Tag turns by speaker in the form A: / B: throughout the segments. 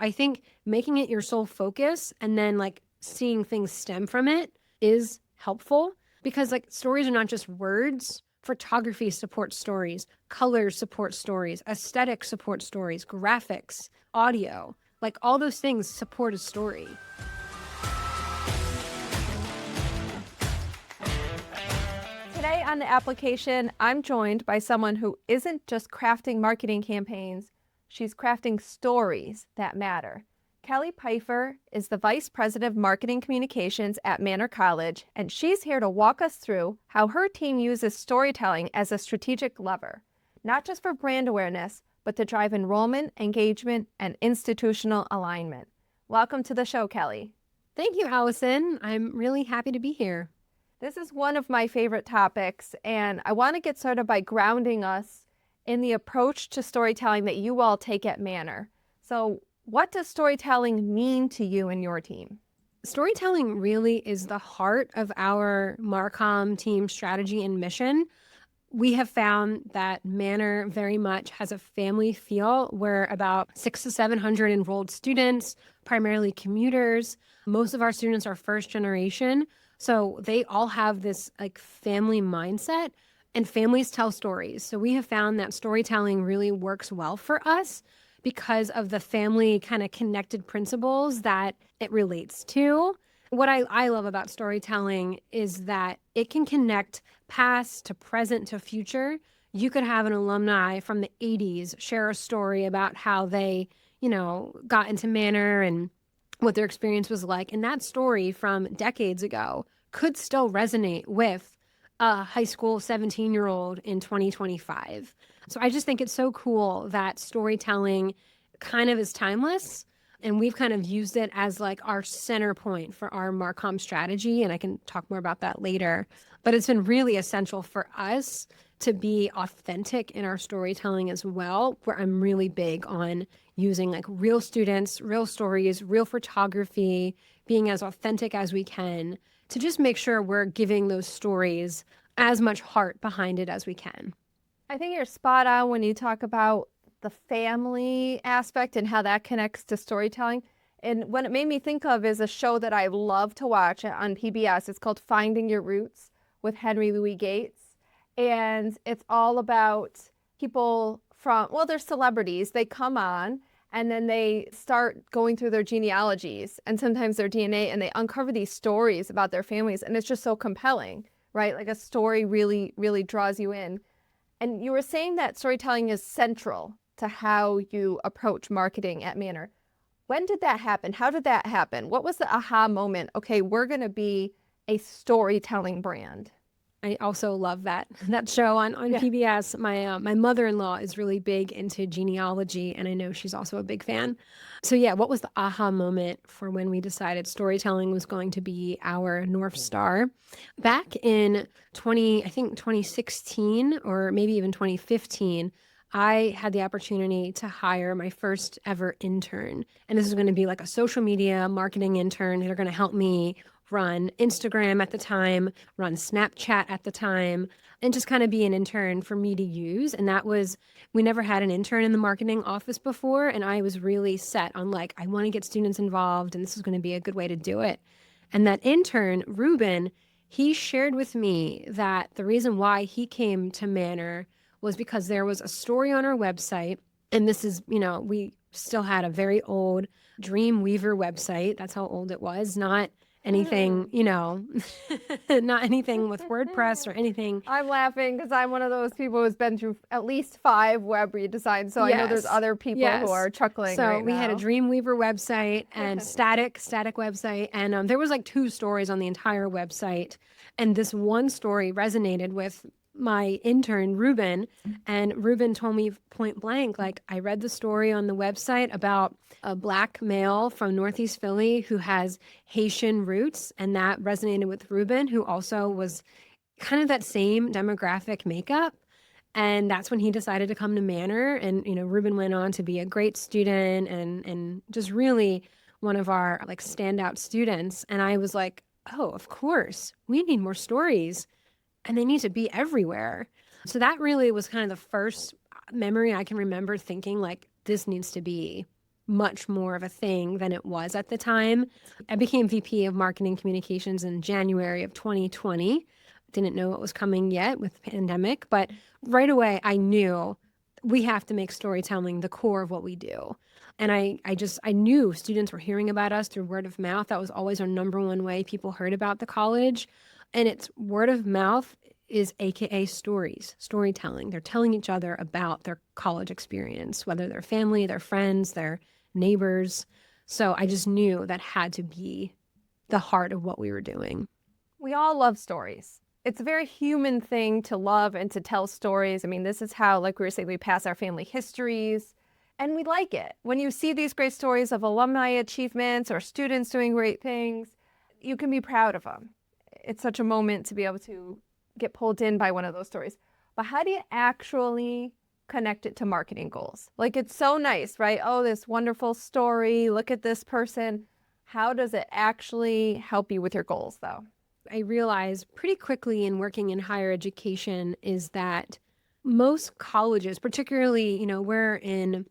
A: I think making it your sole focus and then like seeing things stem from it is helpful because like stories are not just words. Photography supports stories, colors support stories, aesthetics support stories, graphics, audio, like all those things support a story.
B: Today on the application, I'm joined by someone who isn't just crafting marketing campaigns, she's crafting stories that matter. Kelly Peiffer is the Vice President of Marketing Communications at Manor College, and she's here to walk us through how her team uses storytelling as a strategic lever, not just for brand awareness, but to drive enrollment, engagement, and institutional alignment. Welcome to the show, Kelly.
A: Thank you, Allison. I'm really happy to be here.
B: This is one of my favorite topics, and I want to get started by grounding us in the approach to storytelling that you all take at Manor. So, what does storytelling mean to you and your team?
A: Storytelling really is the heart of our Marcom team strategy and mission. We have found that Manor very much has a family feel. We're about 600 to 700 enrolled students, primarily commuters. Most of our students are first generation. So they all have this like family mindset, and families tell stories. So we have found that storytelling really works well for us because of the family kind of connected principles that it relates to. What I love about storytelling is that it can connect past to present to future. You could have an alumni from the 80s share a story about how they, got into Manor and what their experience was like. And that story from decades ago could still resonate with a high school 17-year-old in 2025. So I just think it's so cool that storytelling kind of is timeless. And we've kind of used it as like our center point for our Marcom strategy. And I can talk more about that later. But it's been really essential for us to be authentic in our storytelling as well, where I'm really big on using like real students, real stories, real photography, being as authentic as we can to just make sure we're giving those stories as much heart behind it as we can.
B: I think you're spot on when you talk about the family aspect and how that connects to storytelling. And what it made me think of is a show that I love to watch on PBS. It's called Finding Your Roots with Henry Louis Gates. And it's all about people they're celebrities. They come on and then they start going through their genealogies and sometimes their DNA, and they uncover these stories about their families. And it's just so compelling, right? Like a story really, really draws you in. And you were saying that storytelling is central to how you approach marketing at Manor. When did that happen? How did that happen? What was the aha moment? Okay, we're going to be a storytelling brand.
A: I also love that show on PBS. My mother-in-law is really big into genealogy, and I know she's also a big fan. So yeah, what was the aha moment for when we decided storytelling was going to be our North Star? Back in 2016 or maybe even 2015, I had the opportunity to hire my first ever intern. And this is going to be like a social media marketing intern. They're going to help me run Instagram at the time, run Snapchat at the time, and just kind of be an intern for me to use. And we never had an intern in the marketing office before. And I was really set on like, I want to get students involved, and this is going to be a good way to do it. And that intern, Ruben, he shared with me that the reason why he came to Manor was because there was a story on our website. And this is, we still had a very old Dreamweaver website. That's how old it was. Not anything, not anything with WordPress or anything.
B: I'm laughing because I'm one of those people who's been through at least 5 web redesigns. So I know there's other people who are chuckling right now.
A: So we had a Dreamweaver website and static website. And there was like 2 stories on the entire website. And this one story resonated with my intern, Ruben, and Ruben told me point blank, like, I read the story on the website about a Black male from Northeast Philly who has Haitian roots, and that resonated with Ruben, who also was kind of that same demographic makeup. And that's when he decided to come to Manor. And, Ruben went on to be a great student and just really one of our like standout students. And I was like, oh, of course, we need more stories. And they need to be everywhere. So that really was kind of the first memory I can remember thinking like, this needs to be much more of a thing than it was at the time. I became VP of Marketing Communications in January of 2020. Didn't know what was coming yet with the pandemic, but right away I knew we have to make storytelling the core of what we do. And I knew students were hearing about us through word of mouth. That was always our number one way people heard about the college. And it's word of mouth is AKA stories, storytelling. They're telling each other about their college experience, whether they're family, their friends, their neighbors. So I just knew that had to be the heart of what we were doing.
B: We all love stories. It's a very human thing to love and to tell stories. I mean, this is how, like we were saying, we pass our family histories, and we like it. When you see these great stories of alumni achievements or students doing great things, you can be proud of them. It's such a moment to be able to get pulled in by one of those stories. But how do you actually connect it to marketing goals? Like, it's so nice, right? Oh, this wonderful story. Look at this person. How does it actually help you with your goals, though?
A: I realized pretty quickly in working in higher education is that most colleges, particularly, we're in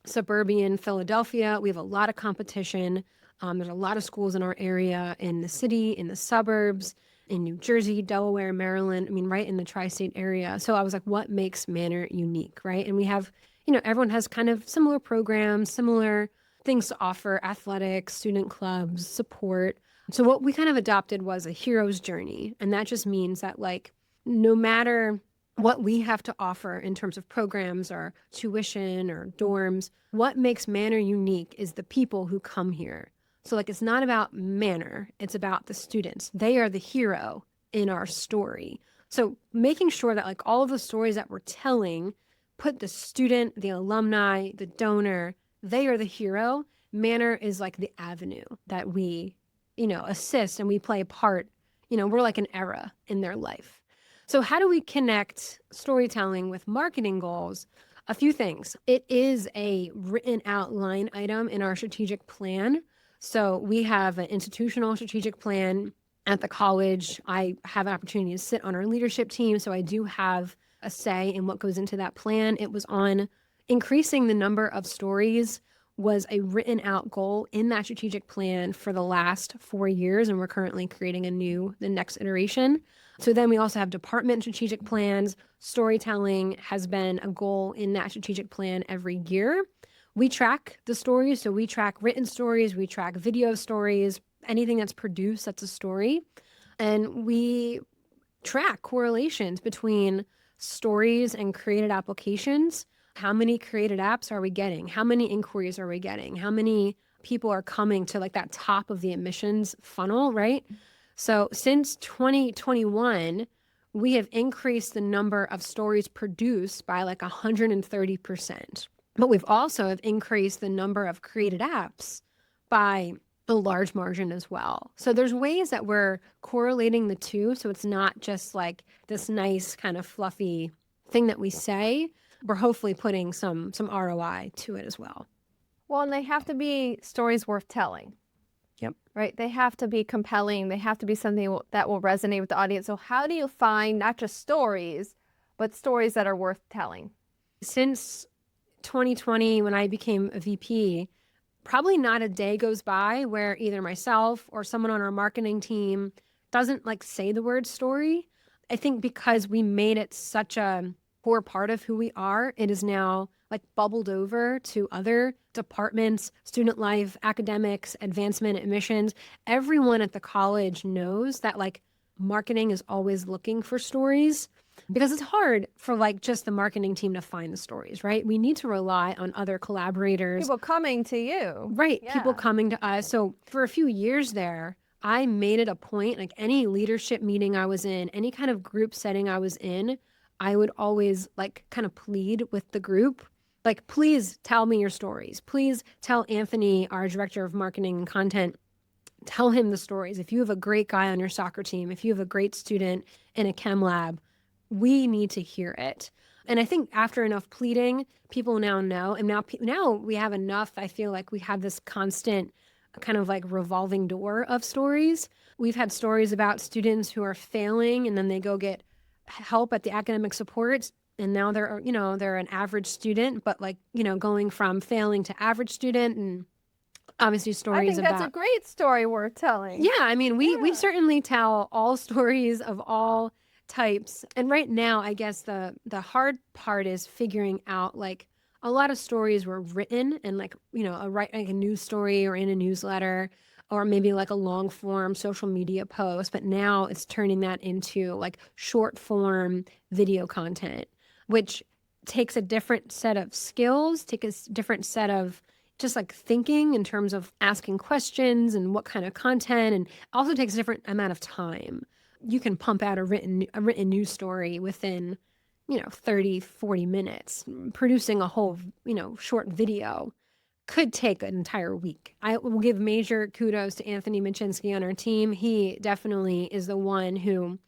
A: suburban Philadelphia, we have a lot of competition. There's a lot of schools in our area, in the city, in the suburbs, in New Jersey, Delaware, Maryland, right in the tri-state area. So I was like, what makes Manor unique, right? And we have, everyone has kind of similar programs, similar things to offer, athletics, student clubs, support. So what we kind of adopted was a hero's journey. And that just means that, like, no matter what we have to offer in terms of programs or tuition or dorms, what makes Manor unique is the people who come here. So, like, it's not about Manor, it's about the students. They are the hero in our story. So making sure that, like, all of the stories that we're telling put the student, the alumni, the donor, they are the hero. Manor is like the avenue that we assist, and we play a part. We're like an era in their life. So how do we connect storytelling with marketing goals? A few things. It is a written out line item in our strategic plan. So we have an institutional strategic plan at the college. I have an opportunity to sit on our leadership team, so I do have a say in what goes into that plan. It was on increasing the number of stories was a written out goal in that strategic plan for the last 4 years, and we're currently creating the next iteration. So then we also have department strategic plans. Storytelling has been a goal in that strategic plan every year. We track the stories, so we track written stories, we track video stories, anything that's produced that's a story, and we track correlations between stories and created applications. How many created apps are we getting? How many inquiries are we getting? How many people are coming to, like, that top of the admissions funnel, right? So since 2021, we have increased the number of stories produced by like 130%. But we've also have increased the number of created apps by a large margin as well. So there's ways that we're correlating the two. So it's not just like this nice kind of fluffy thing that we say. We're hopefully putting some ROI to it as well.
B: Well, and they have to be stories worth telling.
A: Yep.
B: Right? They have to be compelling. They have to be something that will resonate with the audience. So how do you find not just stories, but stories that are worth telling?
A: Since 2020, when I became a VP, probably not a day goes by where either myself or someone on our marketing team doesn't, like, say the word story. I think because we made it such a core part of who we are, it is now, like, bubbled over to other departments, student life, academics, advancement, admissions. Everyone at the college knows that, like, marketing is always looking for stories, because it's hard for, like, just the marketing team to find the stories, right? We need to rely on other collaborators.
B: People coming to you.
A: Right.
B: Yeah.
A: People coming to us. So for a few years there, I made it a point, like, any leadership meeting I was in, any kind of group setting I was in, I would always, like, kind of plead with the group, like, please tell me your stories. Please tell Anthony, our director of marketing and content, tell him the stories. If you have a great guy on your soccer team, if you have a great student in a chem lab, we need to hear it. And I think after enough pleading, people now know. And now we have enough. I feel like we have this constant kind of, like, revolving door of stories. We've had stories about students who are failing and then they go get help at the academic supports. and now they're an average student, but like, going from failing to average student, and obviously
B: I
A: stories
B: think that's a
A: about.
B: great story worth telling.
A: Yeah, I mean, we
B: Yeah.
A: certainly tell all stories of all types. And right now, I guess the hard part is figuring out, like, a lot of stories were written and like, like a news story or in a newsletter, or maybe like a long form social media post, but now it's turning that into like short form video content, which takes a different set of skills, take a different set of just like thinking in terms of asking questions and what kind of content, and also takes a different amount of time. You can pump out a written news story within 30 40 minutes. Producing a whole short video could take an entire week. I will give major kudos to Anthony Machinsky on our team. He definitely is the one who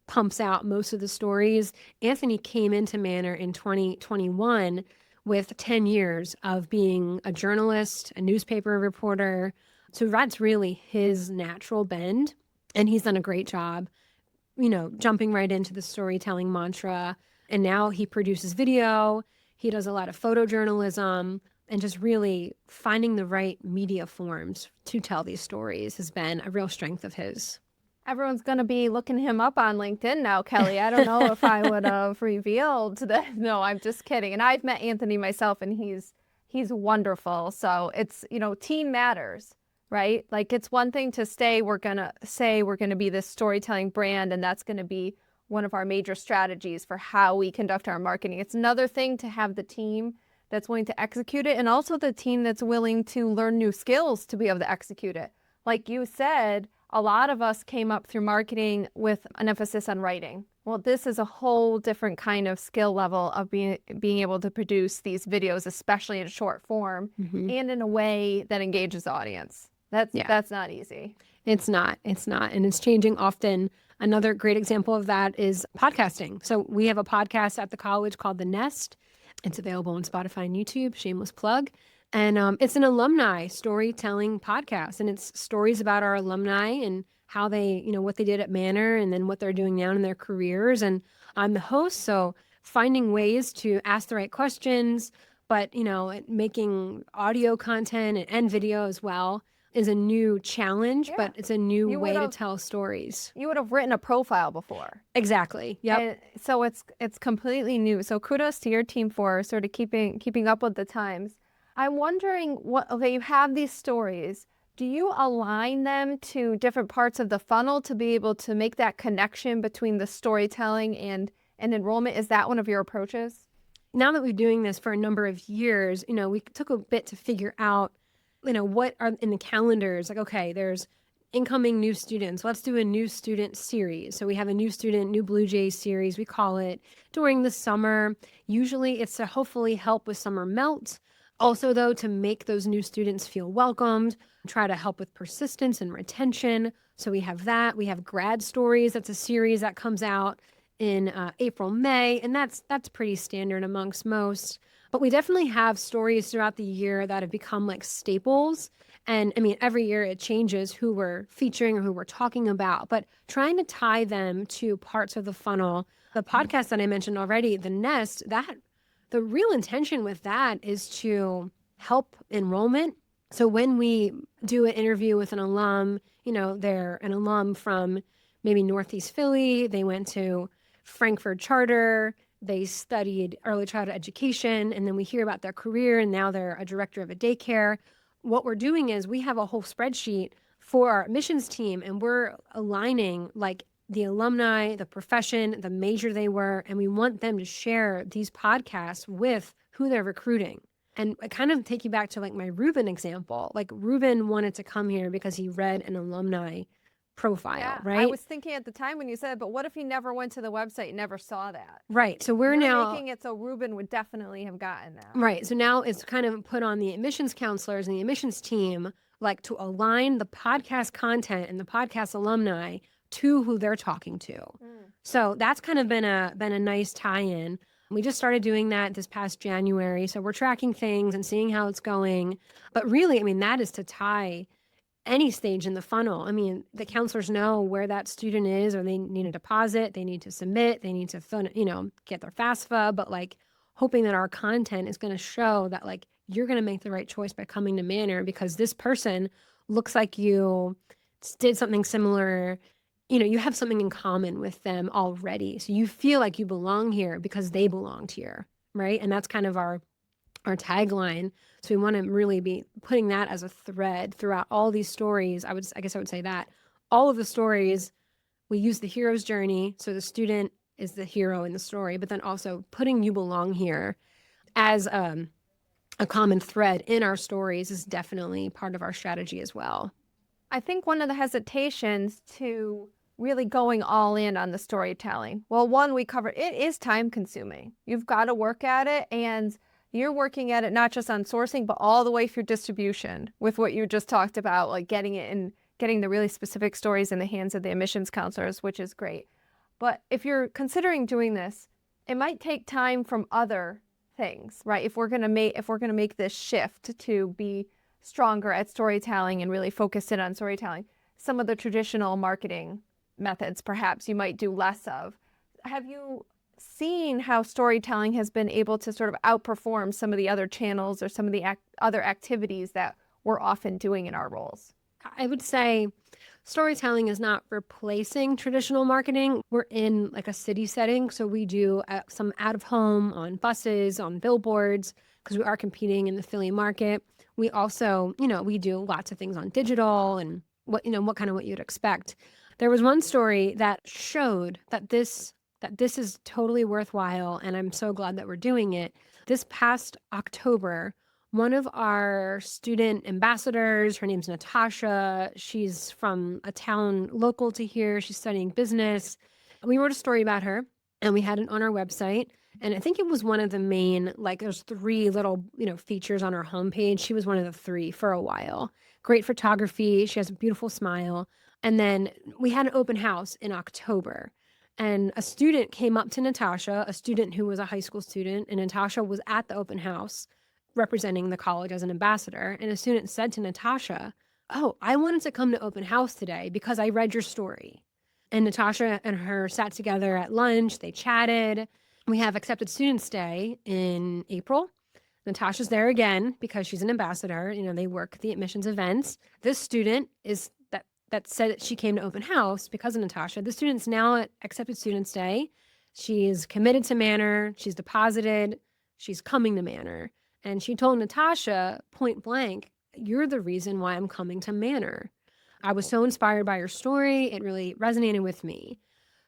A: pumps out most of the stories. Anthony came into Manor in 2021 with 10 years of being a journalist, a newspaper reporter. So that's really his natural bend. And he's done a great job, jumping right into the storytelling mantra. And now he produces video, he does a lot of photojournalism, and just really finding the right media forms to tell these stories has been a real strength of his.
B: Everyone's going to be looking him up on LinkedIn now, Kelly. I don't know if I would have revealed that. No, I'm just kidding. And I've met Anthony myself, and he's wonderful. So it's, team matters, right? Like, it's one thing to we're going to be this storytelling brand, and that's going to be one of our major strategies for how we conduct our marketing. It's another thing to have the team that's willing to execute it, and also the team that's willing to learn new skills to be able to execute it. Like you said, a lot of us came up through marketing with an emphasis on writing. Well, this is a whole different kind of skill level of being able to produce these videos, especially in short form, and in a way that engages the audience. That's not easy.
A: It's not. And it's changing often. Another great example of that is podcasting. So we have a podcast at the college called The Nest. It's available on Spotify and YouTube, shameless plug. And it's an alumni storytelling podcast. And it's stories about our alumni and how they, what they did at Manor and then what they're doing now in their careers. And I'm the host, so finding ways to ask the right questions, but, making audio content and video as well is a new challenge, but it's a new way to tell stories.
B: You would have written a profile before.
A: Exactly. Yep.
B: And so it's completely new. So kudos to your team for sort of keeping up with the times. I'm wondering you have these stories. Do you align them to different parts of the funnel to be able to make that connection between the storytelling and enrollment? Is that one of your approaches?
A: Now that we've been doing this for a number of years, we took a bit to figure out what are in the calendars. Like, okay, there's incoming new students. Let's do a new student series. So we have a new student, new Blue Jays series, we call it, during the summer. Usually it's to hopefully help with summer melt. Also, though, to make those new students feel welcomed, try to help with persistence and retention. So we have that. We have Grad Stories. That's a series that comes out in April, May, and that's pretty standard amongst most. But we definitely have stories throughout the year that have become like staples. And I mean, every year it changes who we're featuring or who we're talking about, but trying to tie them to parts of the funnel. The podcast that I mentioned already, The Nest, the real intention with that is to help enrollment. So when we do an interview with an alum, they're an alum from maybe Northeast Philly, they went to Frankfurt Charter, they studied early childhood education, and then we hear about their career, and now they're a director of a daycare. What we're doing is we have a whole spreadsheet for our admissions team, and we're aligning like the alumni, the profession, the major they were, and we want them to share these podcasts with who they're recruiting. And I kind of take you back to like my Ruben example. Like Ruben wanted to come here because he read an alumni profile, right?
B: I was thinking at the time when you said, but what if he never went to the website and never saw that?
A: Right. So we're now
B: making it so Ruben would definitely have gotten that.
A: Right. So now it's kind of put on the admissions counselors and the admissions team, like to align the podcast content and the podcast alumni to who they're talking to. So that's kind of been a nice tie-in. We just started doing that this past January. So we're tracking things and seeing how it's going. But really, I mean, that is to tie any stage in the funnel. I mean, the counselors know where that student is, or they need a deposit, they need to submit, they need to get their FAFSA, but like hoping that our content is going to show that like you're going to make the right choice by coming to Manor because this person looks like you, did something similar, you have something in common with them already. So you feel like you belong here because they belonged here, right? And that's kind of our tagline. So we want to really be putting that as a thread throughout all these stories. I guess I would say that all of the stories, we use the hero's journey. So the student is the hero in the story, but then also putting you belong here as a common thread in our stories is definitely part of our strategy as well.
B: I think one of the hesitations to really going all in on the storytelling. Well, one, we covered, it is time consuming. You've got to work at it, and you're working at it not just on sourcing, but all the way through distribution with what you just talked about, like getting it and getting the really specific stories in the hands of the admissions counselors, which is great. But if you're considering doing this, it might take time from other things, right? If we're gonna make this shift to be stronger at storytelling and really focus in on storytelling, some of the traditional marketing methods perhaps you might do less of. Have you seen how storytelling has been able to sort of outperform some of the other channels or some of the other activities that we're often doing in our roles?
A: I would say storytelling is not replacing traditional marketing. We're in like a city setting, so we do some out of home on buses, on billboards, because we are competing in the Philly market. We also, we do lots of things on digital and what you'd expect. There was one story that showed that this is totally worthwhile, and I'm so glad that we're doing it. This past October, one of our student ambassadors, her name's Natasha. She's from a town local to here. She's studying business. We wrote a story about her, and we had it on our website. And I think it was one of the main, like there's 3 little, features on our homepage. She was one of the 3 for a while. Great photography. She has a beautiful smile. And then we had an open house in October. And a student came up to Natasha, a student who was a high school student, and Natasha was at the open house representing the college as an ambassador. And a student said to Natasha, "Oh, I wanted to come to open house today because I read your story." And Natasha and her sat together at lunch. They chatted. We have accepted students day in April. Natasha's there again because she's an ambassador. They work the admissions events. This student is that said that she came to open house because of Natasha. The student's now at accepted students day. She's committed to Manor. She's deposited. She's coming to Manor. And she told Natasha point blank, "You're the reason why I'm coming to Manor. I was so inspired by your story. It really resonated with me."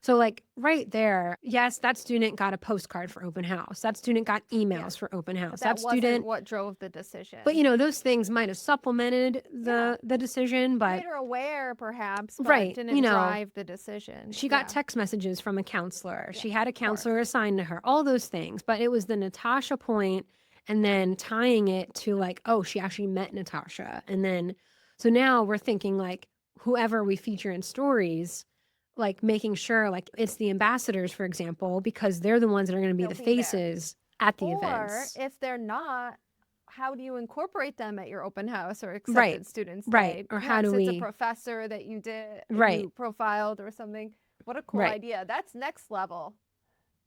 A: So like right there, yes, that student got a postcard for open house. That student got emails for open house.
B: That wasn't
A: student,
B: what drove the decision.
A: but those things might have supplemented the decision, but
B: made her aware perhaps, but
A: right,
B: didn't drive the decision.
A: She got text messages from a counselor. She had a counselor assigned to her, all those things. But it was the Natasha point and then tying it to like, oh, she actually met Natasha. And then, so now we're thinking like whoever we feature in stories, like making sure like it's the ambassadors, for example, because they're the ones that are going to be the faces at the events.
B: Or if they're not, how do you incorporate them at your open house or accepted students day?
A: Right. Or how do
B: it's a professor that you did, you profiled or something. What a cool idea. That's next level.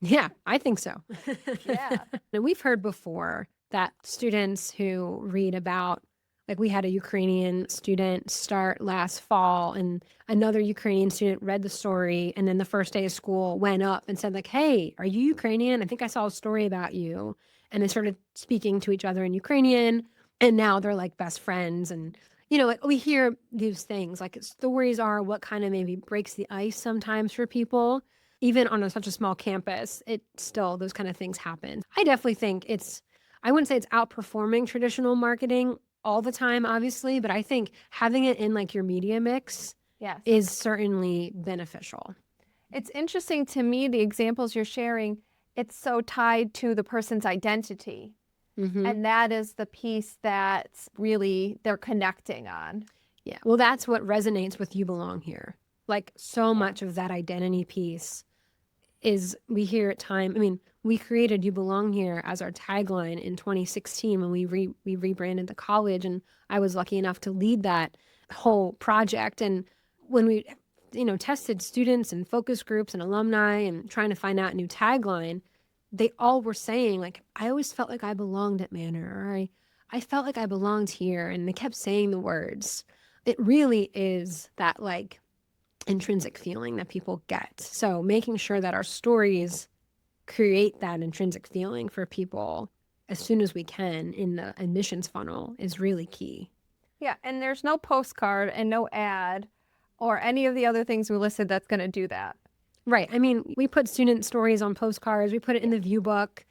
A: Yeah, I think so.
B: Yeah.
A: And we've heard before that students who read about, like we had a Ukrainian student start last fall, and another Ukrainian student read the story, and then the first day of school went up and said like, "Hey, are you Ukrainian? I think I saw a story about you." And they started speaking to each other in Ukrainian, and now they're like best friends. And like we hear these things, like stories are what kind of maybe breaks the ice sometimes for people. Even on such a small campus, it still, those kind of things happen. I definitely think I wouldn't say it's outperforming traditional marketing all the time, obviously, but I think having it in like your media mix is certainly beneficial.
B: It's interesting to me, the examples you're sharing, it's so tied to the person's identity. Mm-hmm. And that is the piece that really they're connecting on.
A: Yeah. Well, that's what resonates with You Belong Here. Like so much of that identity piece is we hear at time. I mean, we created You Belong Here as our tagline in 2016 when we rebranded the college, and I was lucky enough to lead that whole project. And when we, tested students and focus groups and alumni and trying to find out a new tagline, they all were saying, like, I always felt like I belonged at Manor, or I felt like I belonged here. And they kept saying the words. It really is that like intrinsic feeling that people get. So making sure that our stories create that intrinsic feeling for people as soon as we can in the admissions funnel is really key.
B: Yeah, and there's no postcard and no ad or any of the other things we listed that's going to do that.
A: Right. I mean, we put student stories on postcards. We put it in the view book,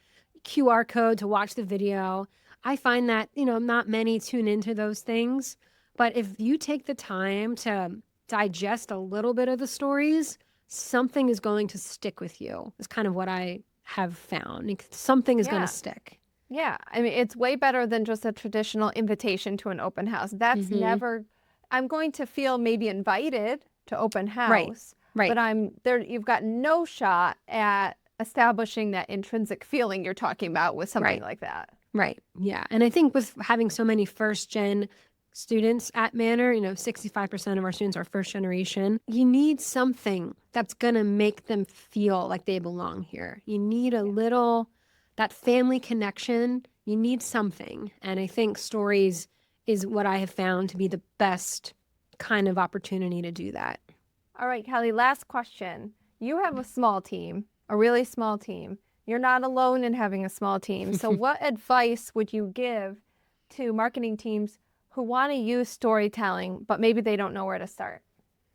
A: QR code to watch the video. I find that, not many tune into those things. But if you take the time to digest a little bit of the stories, something is going to stick with you. Is kind of what I have found. Something is going to stick.
B: Yeah. I mean, it's way better than just a traditional invitation to an open house. That's never, I'm going to feel maybe invited to open house. Right. But I'm there. You've got no shot at establishing that intrinsic feeling you're talking about with something like that.
A: Right. Yeah. And I think with having so many first gen students at Manor, 65% of our students are first generation. You need something that's going to make them feel like they belong here. You need a little, that family connection. You need something. And I think stories is what I have found to be the best kind of opportunity to do that.
B: All right, Kelly, last question. You have a small team, a really small team. You're not alone in having a small team. So what advice would you give to marketing teams who want to use storytelling, but maybe they don't know where to start?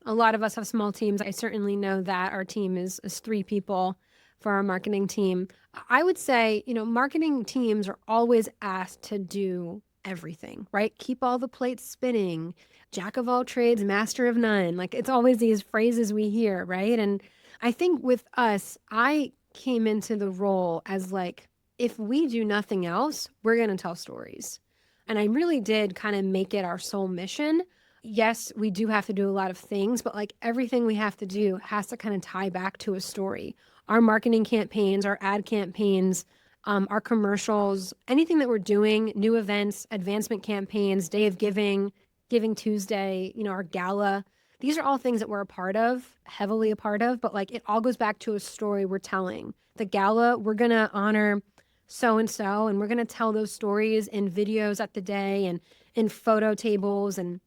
A: A lot of us have small teams. I certainly know that our team is 3 people for our marketing team. I would say, marketing teams are always asked to do everything, right? Keep all the plates spinning, jack of all trades, master of none. Like it's always these phrases we hear, right? And I think with us, I came into the role as like, if we do nothing else, we're going to tell stories. And I really did kind of make it our sole mission. Yes, we do have to do a lot of things, but like everything we have to do has to kind of tie back to a story. Our marketing campaigns, our ad campaigns, our commercials, anything that we're doing, new events, advancement campaigns, Day of Giving, Giving Tuesday, our gala. These are all things that we're a part of, heavily a part of, but like it all goes back to a story we're telling. The gala, we're going to honor so-and-so, and we're going to tell those stories in videos at the day and in photo tables. And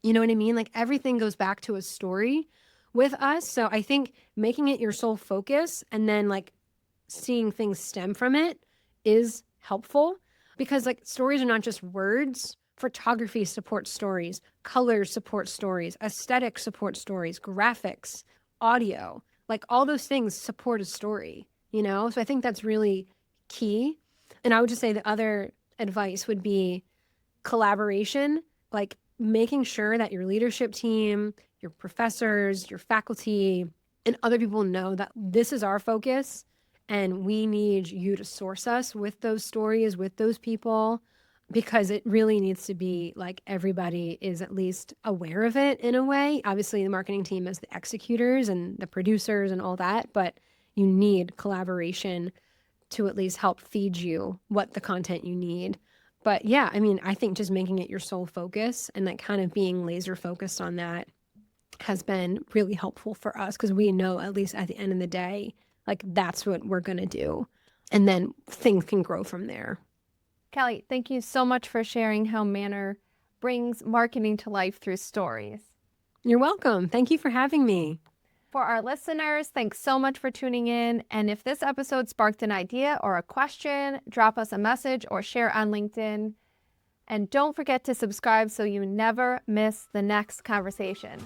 A: you know what I mean? Like everything goes back to a story with us. So I think making it your sole focus and then like seeing things stem from it is helpful because like stories are not just words. Photography supports stories, colors support stories, aesthetics support stories, graphics, audio, like all those things support a story, So I think that's really key. And I would just say the other advice would be collaboration, like making sure that your leadership team, your professors, your faculty, and other people know that this is our focus and we need you to source us with those stories, with those people, because it really needs to be like everybody is at least aware of it in a way. Obviously, the marketing team is the executors and the producers and all that, but you need collaboration to at least help feed you what the content you need. But yeah, I mean, I think just making it your sole focus and like kind of being laser focused on that has been really helpful for us because we know at least at the end of the day, like that's what we're going to do. And then things can grow from there.
B: Kelly, thank you so much for sharing how Manor brings marketing to life through stories.
A: You're welcome. Thank you for having me.
B: For our listeners, thanks so much for tuning in. And if this episode sparked an idea or a question, drop us a message or share on LinkedIn. And don't forget to subscribe so you never miss the next conversation.